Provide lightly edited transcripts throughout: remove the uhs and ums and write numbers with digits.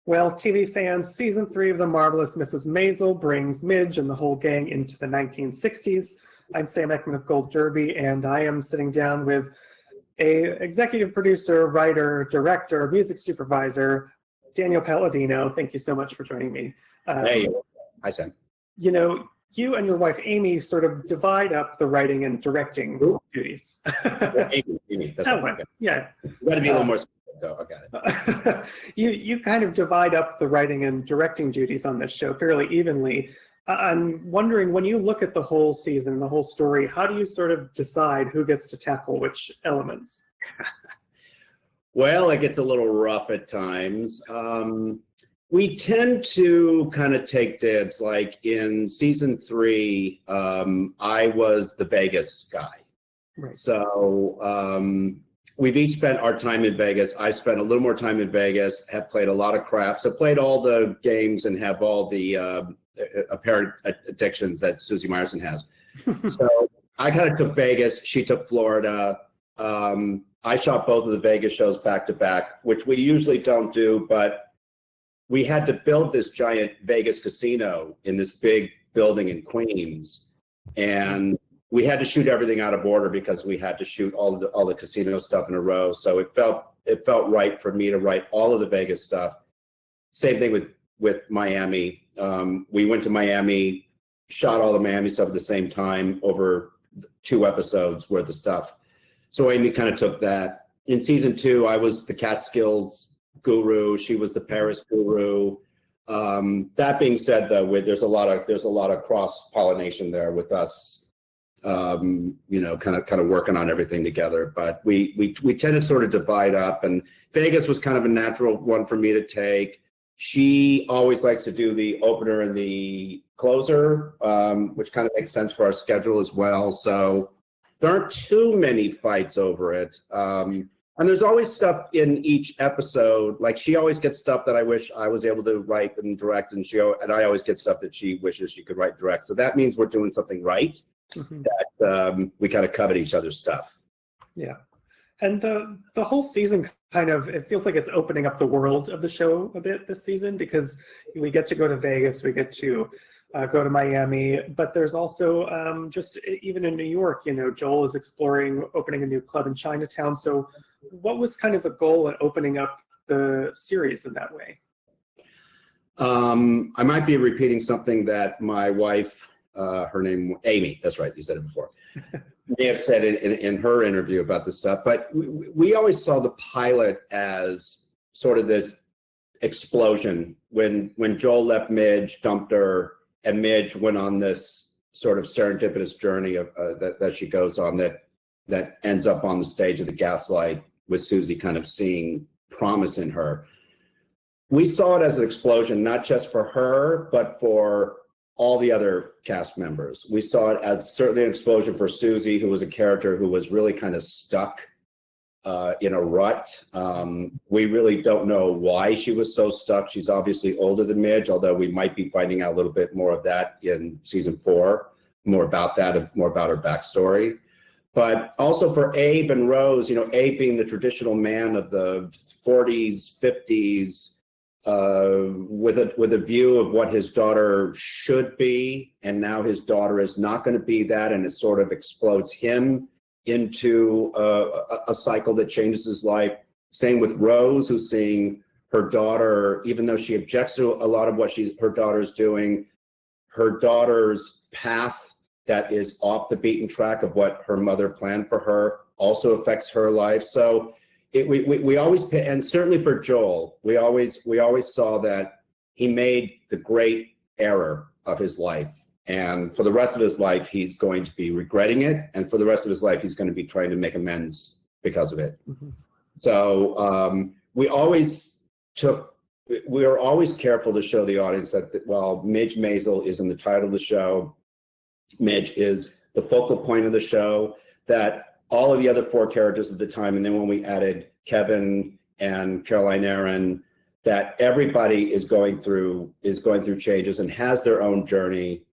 Well, TV fans, season 3 of The Marvelous Mrs. Maisel brings Midge and the whole gang into the 1960s. I'm Sam Eckmann of Gold Derby, and I am sitting down with a executive producer, writer, director, music supervisor, Daniel Palladino. Thank you so much for joining me. Hey, hi, Sam. You know, you and your wife, Amy, sort of divide up the writing and directing duties. Amy, that's right. Yeah. You got to be a little more specific, though. I got it. You kind of divide up the writing and directing duties on this show fairly evenly. I'm wondering, when you look at the whole season, the whole story, how do you sort of decide who gets to tackle which elements? Well, it gets a little rough at times. We tend to kind of take dibs. Like in season 3, I was the Vegas guy. Right. So we've each spent our time in Vegas. I spent a little more time in Vegas, have played a lot of craps. I've played all the games and have all the apparent addictions that Susie Meyerson has. So I kind of took Vegas. She took Florida. I shot both of the Vegas shows back to back, which we usually don't do, but we had to build this giant Vegas casino in this big building in Queens, and we had to shoot everything out of order because we had to shoot all the casino stuff in a row. So it felt right for me to write all of the Vegas stuff. Same thing with Miami. We went to Miami, shot all the Miami stuff at the same time over 2 episodes worth of stuff. So Amy kind of took that. In season 2, I was the Catskills guru. She was the Paris guru. That being said, though, there's a lot of cross-pollination there with us, kind of working on everything together. But we tend to sort of divide up, and Vegas was kind of a natural one for me to take. She always likes to do the opener and the closer, which kind of makes sense for our schedule as well. So there aren't too many fights over it. And there's always stuff in each episode. Like, she always gets stuff that I wish I was able to write and direct, and I always get stuff that she wishes she could write and direct. So that means we're doing something right, that we kind of covet each other's stuff. Yeah. And the whole season kind of, it feels like it's opening up the world of the show a bit this season, because we get to go to Vegas, we get to go to Miami, but there's also just even in New York, Joel is exploring opening a new club in Chinatown. So what was kind of the goal in opening up the series in that way? I might be repeating something that my wife, her name, Amy, that's right, you said it before, may have said in her interview about this stuff, but we always saw the pilot as sort of this explosion. When Joel left Midge, dumped her, and Midge went on this sort of serendipitous journey that she goes on that ends up on the stage of the Gaslight with Susie kind of seeing promise in her. We saw it as an explosion, not just for her, but for all the other cast members. We saw it as certainly an explosion for Susie, who was a character who was really kind of stuck in a rut. We really don't know why she was so stuck. She's obviously older than Midge, although we might be finding out a little bit more of that in season 4, more about her backstory. But also for Abe and Rose, Abe being the traditional man of the 40s, 50s, with a view of what his daughter should be, and now his daughter is not going to be that, and it sort of explodes him into a cycle that changes his life. Same with Rose, who's seeing her daughter, even though she objects to a lot of what her daughter's doing, her daughter's path that is off the beaten track of what her mother planned for her also affects her life. So we always, and certainly for Joel, we always saw that he made the great error of his life. And for the rest of his life, he's going to be regretting it. And for the rest of his life, he's going to be trying to make amends because of it. Mm-hmm. So we were always careful to show the audience that while Midge Maisel is in the title of the show, Midge is the focal point of the show, that all of the other 4 characters at the time, and then when we added Kevin and Caroline Aaron, that everybody is going through changes and has their own journey,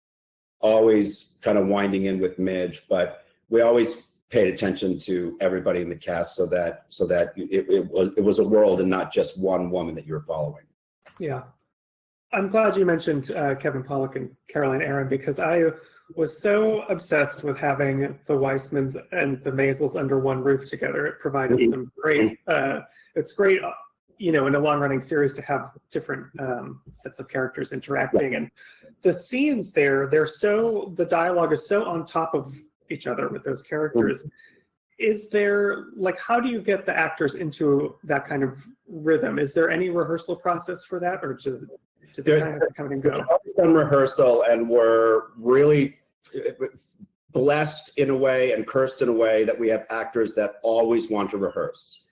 always kind of winding in with Midge, but we always paid attention to everybody in the cast so that it was a world and not just one woman that you're following. Yeah. I'm glad you mentioned Kevin Pollak and Caroline Aaron, because I was so obsessed with having the Weissmans and the Maisels under one roof together. It provided some great, it's great, in a long-running series to have different sets of characters interacting. And the scenes there, the dialogue is so on top of each other with those characters. Is there, how do you get the actors into that kind of rhythm? Is there any rehearsal process for that, or do they kind of have to come and go? We've done rehearsal, and we're really blessed in a way and cursed in a way that we have actors that always want to rehearse.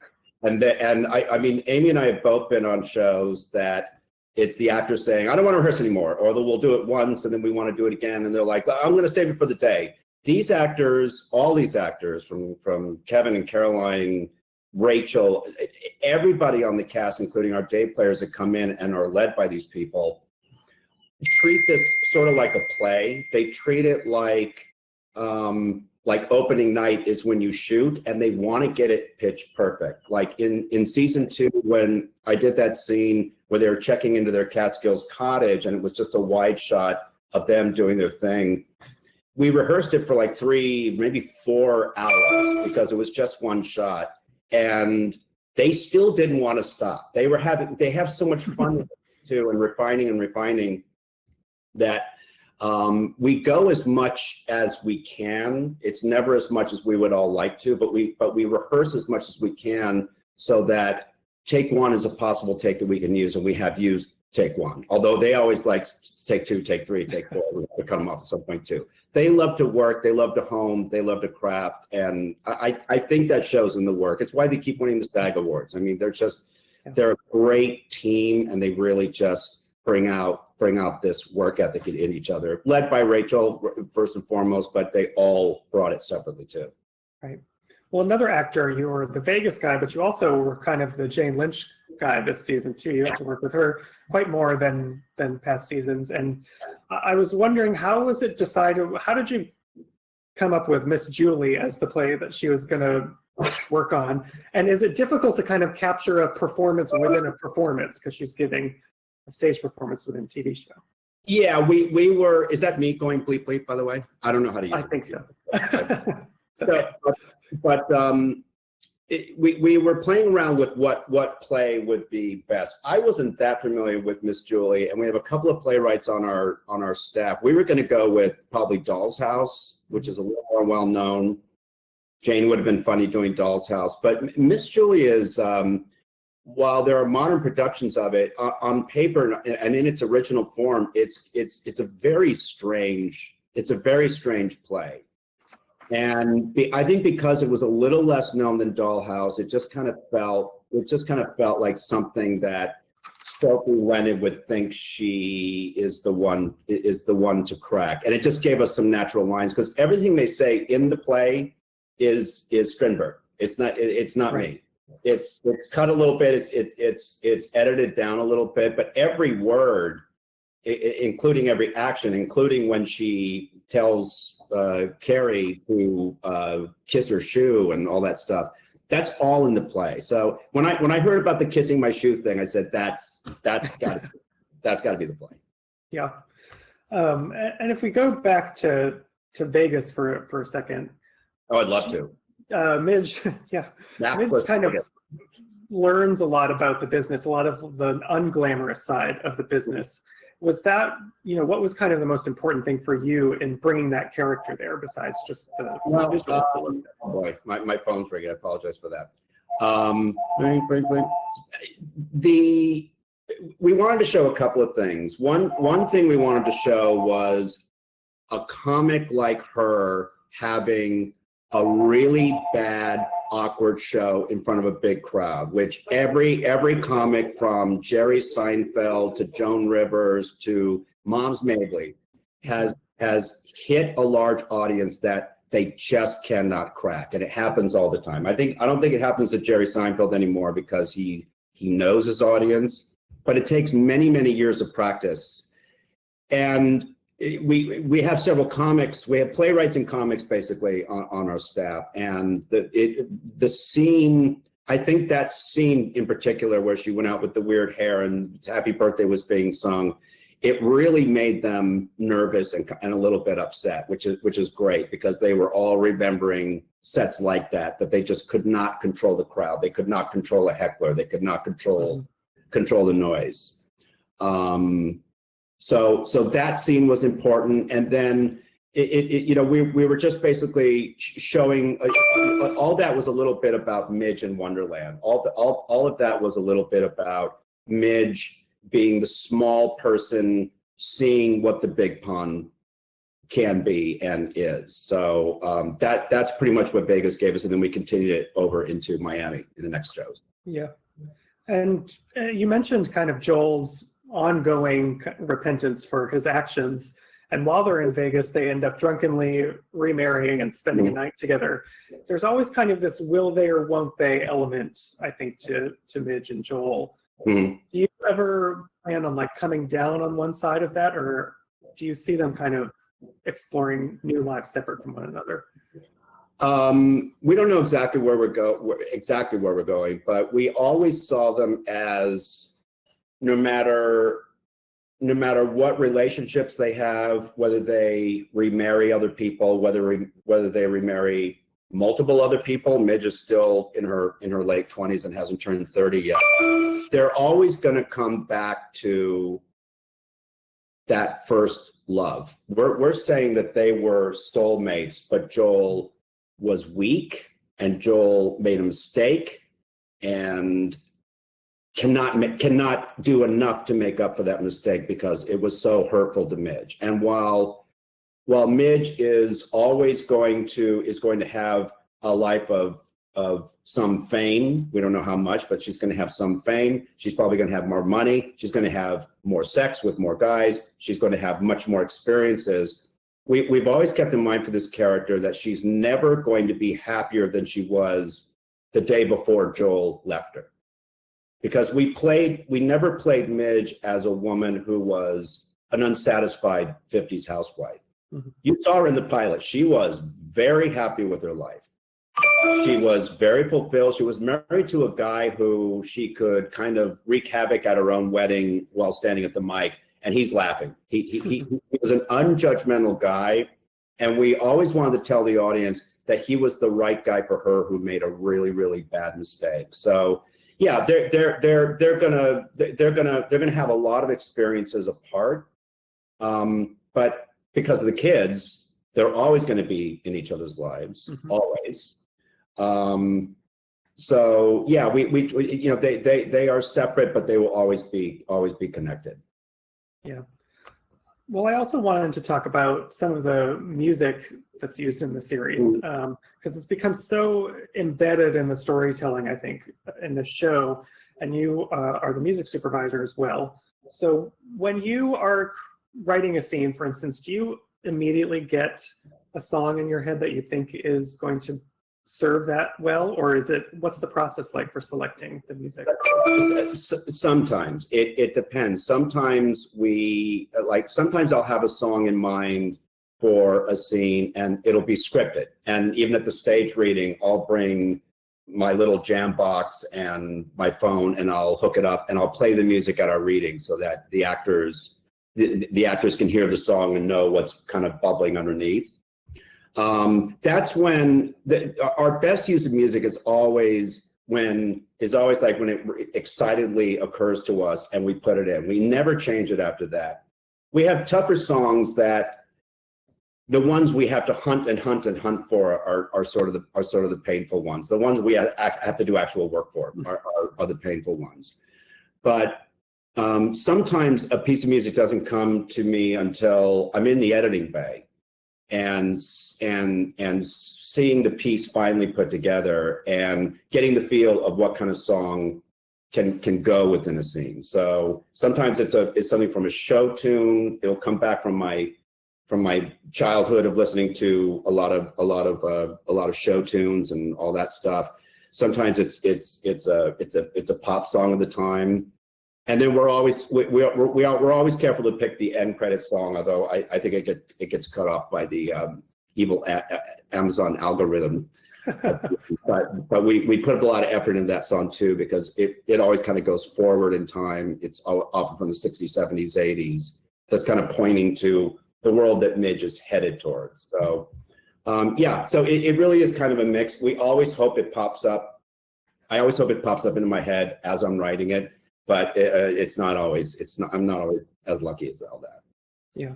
And I mean, Amy and I have both been on shows that it's the actors saying, I don't want to rehearse anymore, or we'll do it once and then we want to do it again. And they're like, well, I'm going to save it for the day. These actors, all these actors from Kevin and Caroline, Rachel, everybody on the cast, including our day players that come in and are led by these people, treat this sort of like a play. They treat it like opening night is when you shoot, and they want to get it pitch perfect. Like in season 2, when I did that scene where they were checking into their Catskills cottage, and it was just a wide shot of them doing their thing. We rehearsed it for like 3, maybe 4 hours because it was just one shot. And they still didn't want to stop. They have so much fun with it too, and refining that we go as much as we can. It's never as much as we would all like to, but we rehearse as much as we can so that take 1 is a possible take that we can use, and we have used take 1. Although they always like take 2, take 3, take 4. We have to cut them off at some point too. They love to work, they love to home, they love to craft, and I think that shows in the work. It's why they keep winning the SAG Awards. I mean, they're a great team, and they really just bring out this work ethic in each other, led by Rachel first and foremost, but they all brought it separately too. Right. Well, another actor, you were the Vegas guy, but you also were kind of the Jane Lynch guy this season too. You have to work with her quite more than past seasons. And I was wondering, how was it decided? How did you come up with Miss Julie as the play that she was going to work on? And is it difficult to kind of capture a performance within a performance, because she's giving a stage performance within a TV show? Yeah, we were. Is that me going bleep bleep? By the way, I don't know how to use it. I think so. We were playing around with what play would be best. I wasn't that familiar with Miss Julie, and we have a couple of playwrights on our staff. We were going to go with probably Doll's House, which is a little more well known. Jane would have been funny doing Doll's House, but Miss Julie is, while there are modern productions of it, on paper and in its original form, it's a very strange play. And I think because it was a little less known than Dollhouse, it just kind of felt like something that Stokely Leonard would think she is the one to crack. And it just gave us some natural lines, because everything they say in the play is Strindberg. It's not right. me. It's cut a little bit. It's edited down a little bit, but every word, including every action, including when she tells Carrie to kiss her shoe and all that stuff, that's all in the play. So when I heard about the kissing my shoe thing, I said that's got to be the play. Yeah. And if we go back to Vegas for a second. Oh, I'd love to. Midge, yeah. Midge kind of learns a lot about the business, a lot of the unglamorous side of the business. Was that, what was kind of the most important thing for you in bringing that character there, besides just the visual? Oh boy, my phone's ringing. I apologize for that. We wanted to show a couple of things. One thing we wanted to show was a comic like her having a really bad, awkward show in front of a big crowd, which every comic from Jerry Seinfeld to Joan Rivers to Moms Mabley has hit a large audience that they just cannot crack, and it happens all the time. I don't think it happens to Jerry Seinfeld anymore because he knows his audience, but it takes many years of practice. And we have several comics. We have playwrights and comics basically on our staff, and the scene I think that scene in particular where she went out with the weird hair and Happy Birthday was being sung, it really made them nervous and a little bit upset, which is great because they were all remembering sets like that they just could not control the crowd. They could not control a heckler. They could not control the noise. So that scene was important. And then we were just basically showing all that was a little bit about Midge and Wonderland. All of that was a little bit about Midge being the small person seeing what the big pond can be and is. So that's pretty much what Vegas gave us, and then we continued it over into Miami in the next shows. Yeah, and you mentioned kind of Joel's ongoing repentance for his actions, and while they're in Vegas, they end up drunkenly remarrying and spending a night together. There's always kind of this will they or won't they element, I think, to Midge and Joel. Do you ever plan on like coming down on one side of that, or do you see them kind of exploring new lives separate from one another? We don't know exactly where we're going, but we always saw them as no matter what relationships they have, whether they remarry other people, whether they remarry multiple other people. Midge is still in her late 20s and hasn't turned 30 yet. They're always going to come back to that first love. We're saying that they were soulmates, but Joel was weak and Joel made a mistake and cannot do enough to make up for that mistake because it was so hurtful to Midge. And while Midge is always going to have a life of some fame, we don't know how much, but she's going to have some fame. She's probably going to have more money. She's going to have more sex with more guys. She's going to have much more experiences. We've always kept in mind for this character that she's never going to be happier than she was the day before Joel left her. Because we never played Midge as a woman who was an unsatisfied 50s housewife. You saw her in the pilot. She was very happy with her life. She was very fulfilled. She was married to a guy who she could kind of wreak havoc at her own wedding while standing at the mic, and he's laughing. He was an unjudgmental guy, and we always wanted to tell the audience that he was the right guy for her who made a really, really bad mistake. So yeah, they're gonna have a lot of experiences apart, but because of the kids, they're always going to be in each other's lives, always. So yeah, they are separate, but they will always be connected. Yeah. Well, I also wanted to talk about some of the music that's used in the series, because it's become so embedded in the storytelling, I think, in the show, and you are the music supervisor as well. So when you are writing a scene, for instance, do you immediately get a song in your head that you think is going to serve that well, or what's the process like for selecting the music? Sometimes it depends. Sometimes I'll have a song in mind for a scene and it'll be scripted, and even at the stage reading I'll bring my little jam box and my phone and I'll hook it up and I'll play the music at our reading so that the actors can hear the song and know what's kind of bubbling underneath. That's when our best use of music is always when it excitedly occurs to us and we put it in. We never change it after that. We have tougher songs that the ones we have to hunt for are sort of the painful ones. The ones we have to do actual work for are the painful ones. But sometimes a piece of music doesn't come to me until I'm in the editing bay and seeing the piece finally put together and getting the feel of what kind of song can go within a scene. So sometimes it's something from a show tune. It'll come back from my childhood of listening to a lot of show tunes and all that stuff. Sometimes it's a pop song of the time. And then we're always careful to pick the end credit song, although I think it gets cut off by the evil Amazon algorithm. but we put a lot of effort into that song too, because it always kind of goes forward in time. It's often from the 60s, 70s, 80s. That's kind of pointing to the world that Midge is headed towards. So yeah, so it really is kind of a mix. We always hope it pops up. I always hope it pops up into my head as I'm writing it, but it's not always. I'm not always as lucky as all that. Yeah.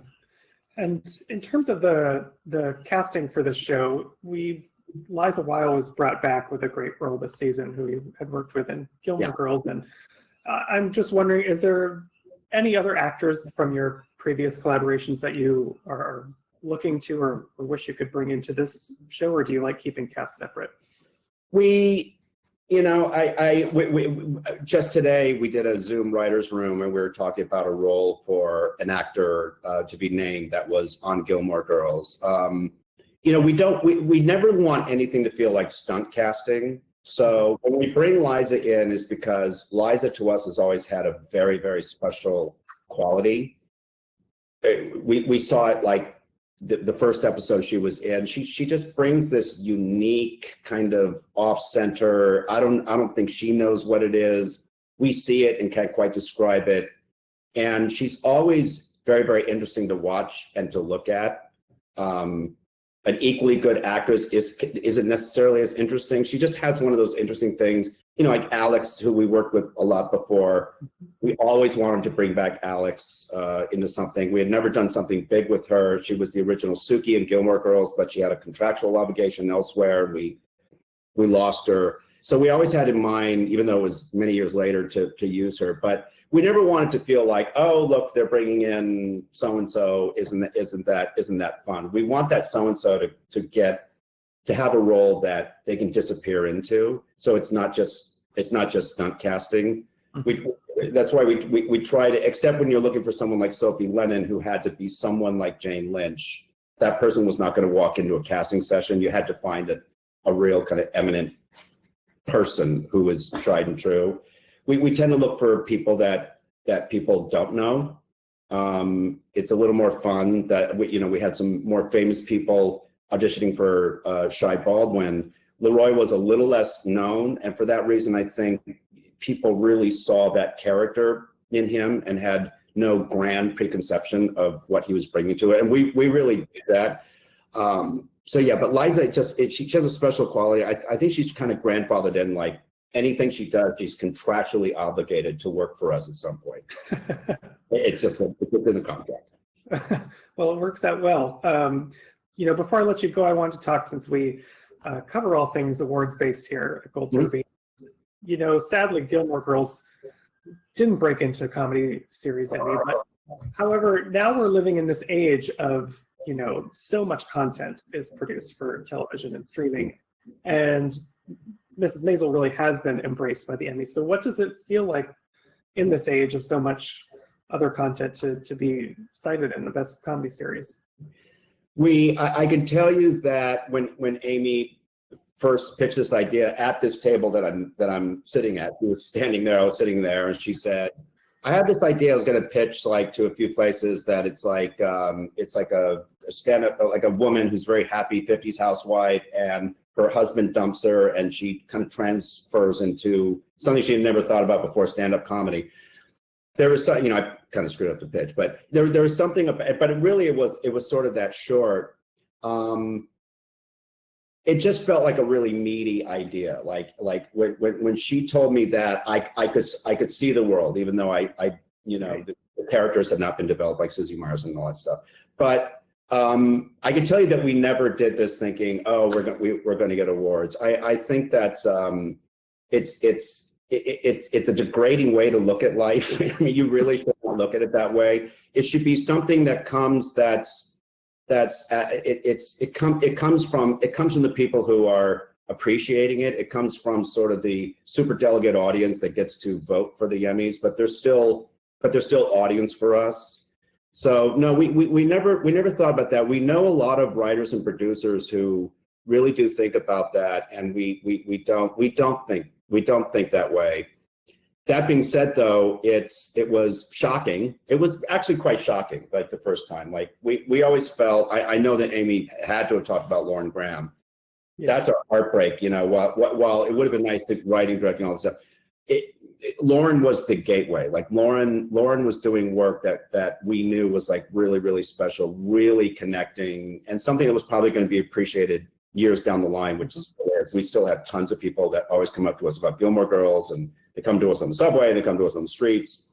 And in terms of the casting for the show, Liza Weil was brought back with a great role this season, who we had worked with in Gilmore Girls. And I'm just wondering, is there any other actors from your previous collaborations that you are looking to or wish you could bring into this show, or do you like keeping casts separate? We just today we did a Zoom writers room and we were talking about a role for an actor to be named that was on Gilmore Girls. We never want anything to feel like stunt casting. So when we bring Liza in is because Liza to us has always had a very, very special quality. We saw it like the first episode she was in. She just brings this unique kind of off-center. I don't think she knows what it is. We see it and can't quite describe it. And she's always very, very interesting to watch and to look at. An equally good actress isn't necessarily as interesting. She just has one of those interesting things. Like Alex, who we worked with a lot before. We always wanted to bring back Alex into something. We had never done something big with her. She was the original Suki in Gilmore Girls, but she had a contractual obligation elsewhere. We lost her. So we always had in mind, even though it was many years later, to use her. But we never wanted to feel like, oh, look, they're bringing in so-and-so. Isn't that fun? We want that so-and-so to have a role that they can disappear into. So it's not just stunt casting. That's why we try to, except when you're looking for someone like Sophie Lennon, who had to be someone like Jane Lynch. That person was not going to walk into a casting session. You had to find a real kind of eminent person who was tried and true. We tend to look for people that people don't know. It's a little more fun that we had some more famous people auditioning for Shy Baldwin. Leroy was a little less known, and for that reason, I think people really saw that character in him and had no grand preconception of what he was bringing to it, and we really did that. So yeah, but Liza she has a special quality. I think she's kind of grandfathered in, like anything she does, she's contractually obligated to work for us at some point. It's in the contract. Well, it works out well. Before I let you go, I wanted to talk, since we cover all things awards-based here at Gold Derby. Sadly, Gilmore Girls didn't break into comedy series Emmy, but however, now we're living in this age of, so much content is produced for television and streaming, and Mrs. Maisel really has been embraced by the Emmys. So what does it feel like in this age of so much other content to be cited in the best comedy series? I can tell you that when Amy first pitched this idea at this table that I'm sitting at, we were standing there, I was sitting there, and she said, I had this idea I was going to pitch to a few places, that it's like a stand-up, like a woman who's very happy 50s housewife, and her husband dumps her, and she kind of transfers into something she had never thought about before, stand-up comedy. There was some, I kind of screwed up the pitch, but there was something about, but it was sort of that short. It just felt like a really meaty idea. Like when she told me that, I could see the world, even though the characters had not been developed, like Susie Myers and all that stuff. But I can tell you that we never did this thinking, oh, we're going to get awards. I think that's it's a degrading way to look at life. I mean, you really shouldn't look at it that way. It should be something that comes it comes from the people who are appreciating it. It comes from sort of the super delegate audience that gets to vote for the Emmys, but there's still audience for us. So no, we never thought about that. We know a lot of writers and producers who really do think about that, and we don't think that way. That being said, though, it was shocking. It was actually quite shocking, like the first time. Like we always felt, I know that Amy had to have talked about Lauren Graham, That's our heartbreak. While it would have been nice to writing, directing, all this stuff, Lauren was the gateway. Like Lauren was doing work that we knew was like really, really special, really connecting, and something that was probably going to be appreciated years down the line, which is we still have tons of people that always come up to us about Gilmore Girls, and they come to us on the subway, they come to us on the streets.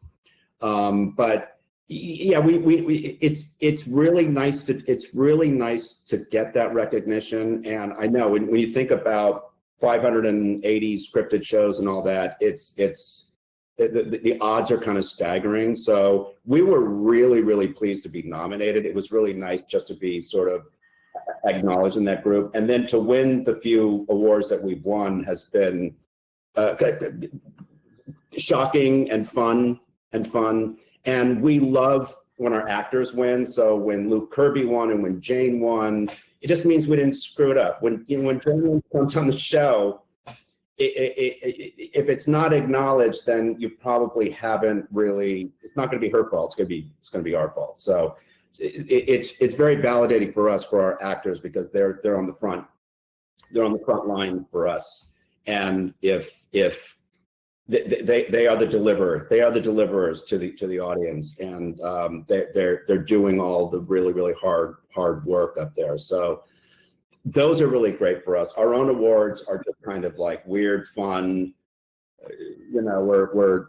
But yeah, it's really nice to get that recognition. And I know when you think about 580 scripted shows and all that, the odds are kind of staggering. So we were really, really pleased to be nominated. It was really nice just to be sort of acknowledged in that group. And then to win the few awards that we've won has been shocking and fun. And we love when our actors win. So when Luke Kirby won and when Jane won, it just means we didn't screw it up. When Jane comes on the show, if it's not acknowledged, then you probably haven't really. It's not going to be her fault. It's going to be our fault. So it's very validating for us, for our actors, because they're on the front. They're on the front line for us. And if they are the deliverer, they are the deliverers to the audience, and they're doing all the really, really hard work up there. So those are really great for us. Our own awards are just kind of like weird, fun. We're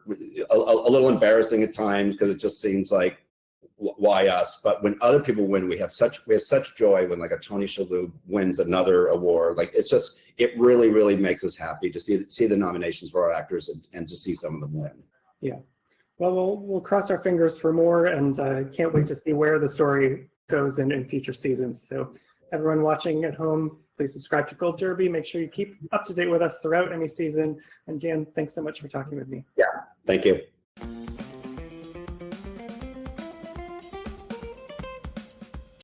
a little embarrassing at times because it just seems like, why us? But when other people win, we have such joy when like a Tony Shalhoub wins another award. Like it really, really makes us happy to see the nominations for our actors and to see some of them win. Yeah. Well, we'll cross our fingers for more, and can't wait to see where the story goes in future seasons. So everyone watching at home, please subscribe to Gold Derby. Make sure you keep up to date with us throughout any season. And Dan, thanks so much for talking with me. Yeah, thank you.